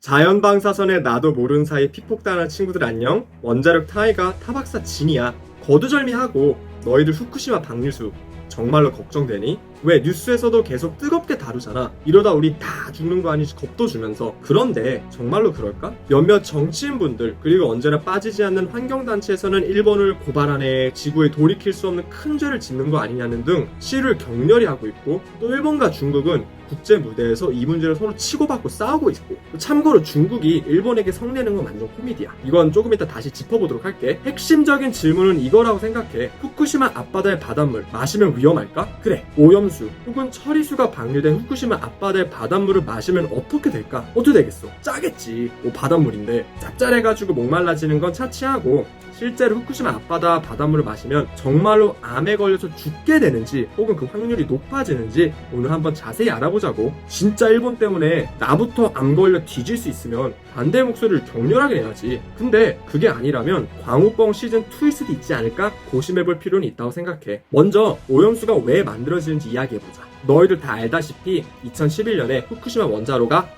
자연 방사선에 나도 모르는 사이 피폭당하는 친구들 안녕? 원자력 타이가 타박사 진이야. 거두절미하고 너희들 후쿠시마 방류수 정말로 걱정되니? 왜 뉴스에서도 계속 뜨겁게 다루잖아. 이러다 우리 다 죽는 거 아니지 겁도 주면서. 그런데 정말로 그럴까? 몇몇 정치인분들 그리고 언제나 빠지지 않는 환경단체에서는 일본을 고발하네, 지구에 돌이킬 수 없는 큰 죄를 짓는 거 아니냐는 등 시위를 격렬히 하고 있고, 또 일본과 중국은 국제 무대에서 이 문제를 서로 치고받고 싸우고 있고, 참고로 중국이 일본에게 성내는 건 완전 코미디야. 이건 조금 이따 다시 짚어보도록 할게. 핵심적인 질문은 이거라고 생각해. 후쿠시마 앞바다의 바닷물 마시면 위험할까? 그래, 오염수 혹은 처리수가 방류된 후쿠시마 앞바다의 바닷물을 마시면 어떻게 될까? 어떻게 되겠어? 짜겠지. 뭐 바닷물인데. 짭짤해가지고 목말라지는 건 차치하고, 실제로 후쿠시마 앞바다 바닷물을 마시면 정말로 암에 걸려서 죽게 되는지 혹은 그 확률이 높아지는지 오늘 한번 자세히 알아보자고. 진짜 일본 때문에 나부터 암 걸려 뒤질 수 있으면 반대의 목소리를 격렬하게 내야지. 근데 그게 아니라면 광우병 시즌2일 수도 있지 않을까 고심해볼 필요는 있다고 생각해. 먼저 오염수가 왜 만들어지는지 이야기해보자. 너희들 다 알다시피 2011년에 후쿠시마 원자로가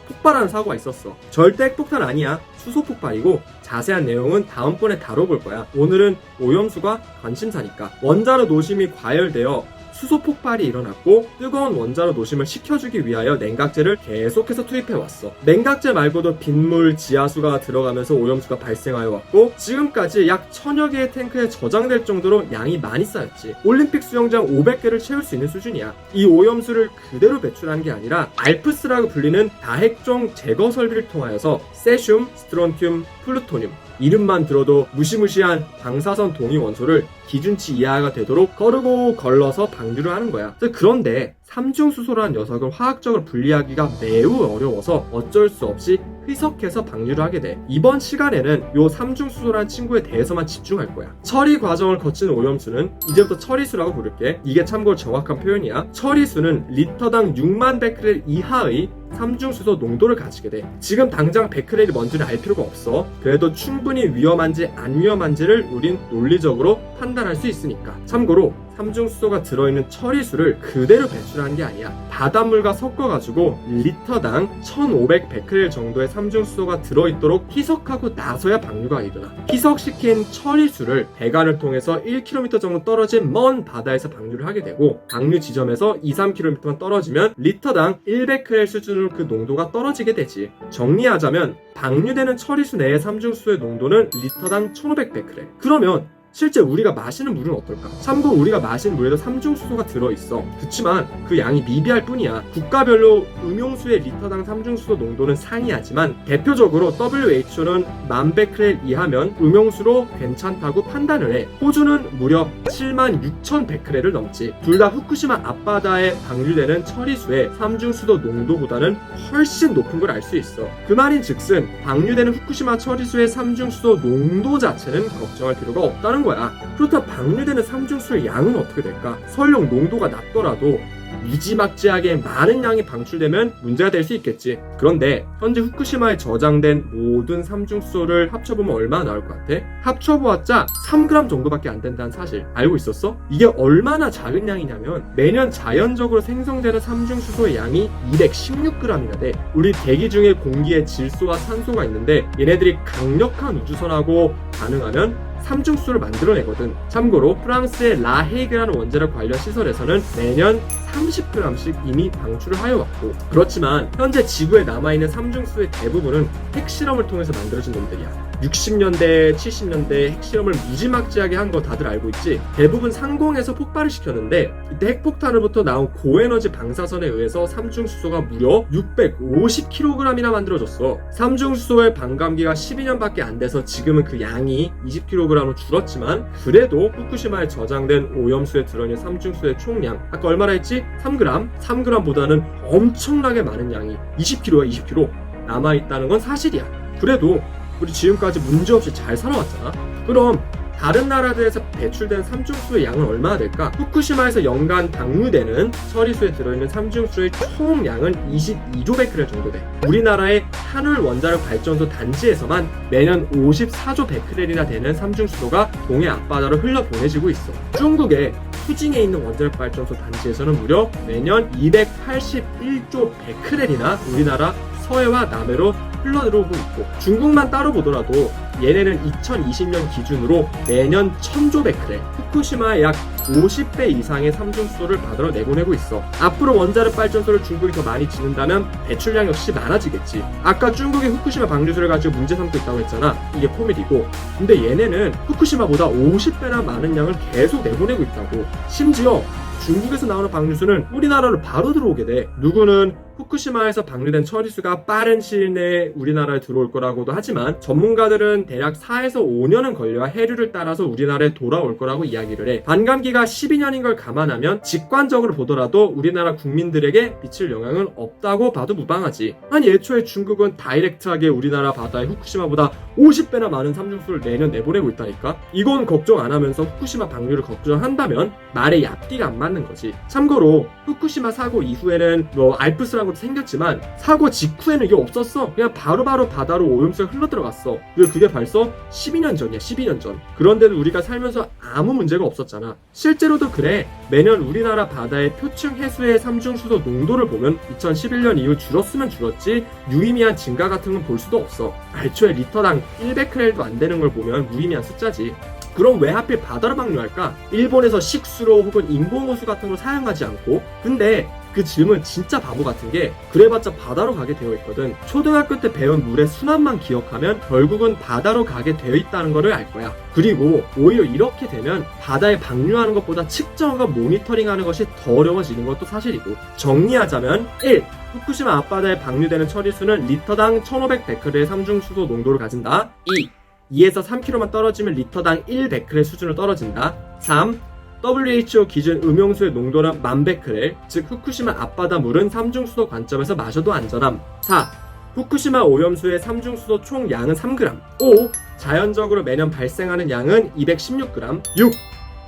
폭발하는 사고가 있었어. 절대 핵폭탄 아니야. 수소 폭발이고, 자세한 내용은 다음번에 다뤄볼 거야. 오늘은 오염수가 관심사니까. 원자로 노심이 과열되어 수소 폭발이 일어났고, 뜨거운 원자로 노심을 식혀주기 위하여 냉각제를 계속해서 투입해왔어. 냉각제 말고도 빗물, 지하수가 들어가면서 오염수가 발생하여 왔고, 지금까지 약 1000여 개의 탱크에 저장될 정도로 양이 많이 쌓였지. 올림픽 수영장 500개를 채울 수 있는 수준이야. 이 오염수를 그대로 배출한 게 아니라 알프스라고 불리는 다핵종 제거 설비를 통하여서 세슘, 스트론튬, 플루토늄, 이름만 들어도 무시무시한 방사선 동위 원소를 기준치 이하가 되도록 거르고 걸러서 방류를 하는 거야. 그런데 삼중수소라는 녀석을 화학적으로 분리하기가 매우 어려워서 어쩔 수 없이 희석해서 방류를 하게 돼. 이번 시간에는 요 삼중수소라는 친구에 대해서만 집중할 거야. 처리 과정을 거친 오염수는 이제부터 처리수라고 부를게. 이게 참고로 정확한 표현이야. 처리수는 리터당 6만 베크렐 이하의 삼중수소 농도를 가지게 돼. 지금 당장 베크렐이 뭔지는 알 필요가 없어. 그래도 충분히 위험한지 안 위험한지를 우린 논리적으로 판단할 수 있으니까. 참고로 삼중수소가 들어있는 처리수를 그대로 배출하는 게 아니야. 바닷물과 섞어가지고 리터당 1500 베크렐 정도의 삼중수소가 들어있도록 희석하고 나서야 방류가 일어나. 희석시킨 처리수를 배관을 통해서 1km 정도 떨어진 먼 바다에서 방류를 하게 되고, 방류 지점에서 2-3km만 떨어지면 리터당 1베크렐 수준으로 그 농도가 떨어지게 되지. 정리하자면 방류되는 처리수 내의 삼중수소의 농도는 리터당 1500 베크렐. 그러면 실제 우리가 마시는 물은 어떨까? 참고로 우리가 마시는 물에도 삼중수소가 들어있어. 그치만 그 양이 미비할 뿐이야. 국가별로 음용수의 리터당 삼중수소 농도는 상이하지만 대표적으로 WHO는 10,000 베크렐 이하면 음용수로 괜찮다고 판단을 해. 호주는 무려 76,000 베크렐을 넘지. 둘 다 후쿠시마 앞바다에 방류되는 처리수의 삼중수소 농도보다는 훨씬 높은 걸 알 수 있어. 그 말인 즉슨 방류되는 후쿠시마 처리수의 삼중수소 농도 자체는 걱정할 필요가 없다는 거야. 그렇다면 방류되는 삼중수의 양은 어떻게 될까? 설령 농도가 낮더라도 무지막지하게 많은 양이 방출되면 문제가 될 수 있겠지. 그런데 현재 후쿠시마에 저장된 모든 삼중수소를 합쳐보면 얼마나 나올 것 같아? 합쳐보았자 3g 정도밖에 안 된다는 사실 알고 있었어? 이게 얼마나 작은 양이냐면 매년 자연적으로 생성되는 삼중수소의 양이 216g이나 돼. 우리 대기 중에 공기에 질소와 산소가 있는데 얘네들이 강력한 우주선하고 반응하면 삼중수소를 만들어내거든. 참고로 프랑스의 라헤이그라는 원자력 관련 시설에서는 매년 30g씩 이미 방출을 하여 왔고, 그렇지만 현재 지구에 남아있는 삼중수소의 대부분은 핵실험을 통해서 만들어진 놈들이야. 60년대, 70년대 핵실험을 무지막지하게 한 거 다들 알고 있지? 대부분 상공에서 폭발을 시켰는데 이때 핵폭탄으로부터 나온 고에너지 방사선에 의해서 삼중수소가 무려 650kg이나 만들어졌어. 삼중수소의 반감기가 12년밖에 안 돼서 지금은 그 양이 20kg으로 줄었지만, 그래도 후쿠시마에 저장된 오염수에 들어있는 삼중수소의 총량 아까 얼마나 했지? 3g? 3g보다는 엄청나게 많은 양이 20kg야 20kg 남아있다는 건 사실이야. 그래도 우리 지금까지 문제없이 잘 살아왔잖아. 그럼 다른 나라들에서 배출된 삼중수의 양은 얼마나 될까? 후쿠시마에서 연간 방류되는 처리수에 들어있는 삼중수의 총량은 22조 베크렐 정도 돼. 우리나라의 한울 원자력 발전소 단지에서만 매년 54조 베크렐이나 되는 삼중수소가 동해 앞바다로 흘러보내지고 있어. 중국의 수징에 있는 원자력 발전소 단지에서는 무려 매년 281조 베크렐이나 우리나라 서해와 남해로 흘러들어오고 있고, 중국만 따로 보더라도 얘네는 2020년 기준으로 매년 1000조베크렐, 후쿠시마의 약 50배 이상의 삼중수소를 받으러 내보내고 있어. 앞으로 원자력 발전소를 중국이 더 많이 짓는다면 배출량 역시 많아지겠지. 아까 중국이 후쿠시마 방류수를 가지고 문제 삼고 있다고 했잖아. 이게 포밀이고, 근데 얘네는 후쿠시마보다 50배나 많은 양을 계속 내보내고 있다고. 심지어 중국에서 나오는 방류수는 우리나라로 바로 들어오게 돼. 누구는 후쿠시마에서 방류된 처리수가 빠른 시일 내에 우리나라에 들어올 거라고도 하지만, 전문가들은 대략 4에서 5년은 걸려 해류를 따라서 우리나라에 돌아올 거라고 이야기를 해. 반감기가 12년인 걸 감안하면 직관적으로 보더라도 우리나라 국민들에게 미칠 영향은 없다고 봐도 무방하지. 아니, 애초에 중국은 다이렉트하게 우리나라 바다에 후쿠시마보다 50배나 많은 삼중수를 매년 내보내고 있다니까. 이건 걱정 안 하면서 후쿠시마 방류를 걱정한다면 말의 앞뒤가 안 맞는 거지. 참고로 후쿠시마 사고 이후에는 알프스라는 것도 생겼지만, 사고 직후에는 이게 없었어. 그냥 바로바로 바다로 오염수가 흘러들어갔어. 그게 벌써 12년 전이야. 12년 전. 그런데도 우리가 살면서 아무 문제가 없었잖아. 실제로도 그래. 매년 우리나라 바다의 표층 해수의 삼중수소 농도를 보면 2011년 이후 줄었으면 줄었지 유의미한 증가 같은 건 볼 수도 없어. 애초에 리터당 100크렐도 안 되는 걸 보면 무의미한 숫자지. 그럼 왜 하필 바다로 방류할까? 일본에서 식수로 혹은 인공호수 같은 걸 사용하지 않고. 근데 그 질문 진짜 바보 같은 게, 그래봤자 바다로 가게 되어 있거든. 초등학교 때 배운 물의 순환만 기억하면 결국은 바다로 가게 되어 있다는 거를 알 거야. 그리고 오히려 이렇게 되면 바다에 방류하는 것보다 측정과 모니터링하는 것이 더 어려워지는 것도 사실이고. 정리하자면 1. 후쿠시마 앞바다에 방류되는 처리수는 리터당 1500베크렐의 삼중수소 농도를 가진다. 2. 2에서 3km만 떨어지면 리터당 1베크렐 수준으로 떨어진다. 3. WHO 기준 음용수의 농도는 10,000베크렐, 즉 후쿠시마 앞바다 물은 삼중수소 관점에서 마셔도 안전함. 4. 후쿠시마 오염수의 삼중수소 총 양은 3g. 5. 자연적으로 매년 발생하는 양은 216g. 6.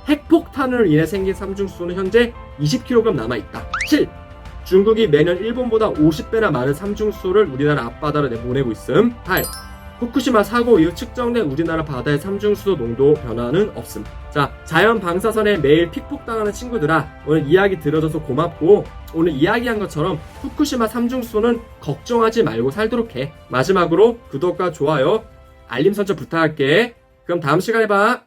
핵폭탄으로 인해 생긴 삼중수소는 현재 20kg 남아있다. 7. 중국이 매년 일본보다 50배나 많은 삼중수소를 우리나라 앞바다로 내보내고 있음. 8. 후쿠시마 사고 이후 측정된 우리나라 바다의 삼중수소 농도 변화는 없음. 자, 자연 방사선에 매일 픽폭당하는 친구들아, 오늘 이야기 들어줘서 고맙고, 오늘 이야기한 것처럼 후쿠시마 삼중수소는 걱정하지 말고 살도록 해. 마지막으로 구독과 좋아요, 알림 설정 부탁할게. 그럼 다음 시간에 봐.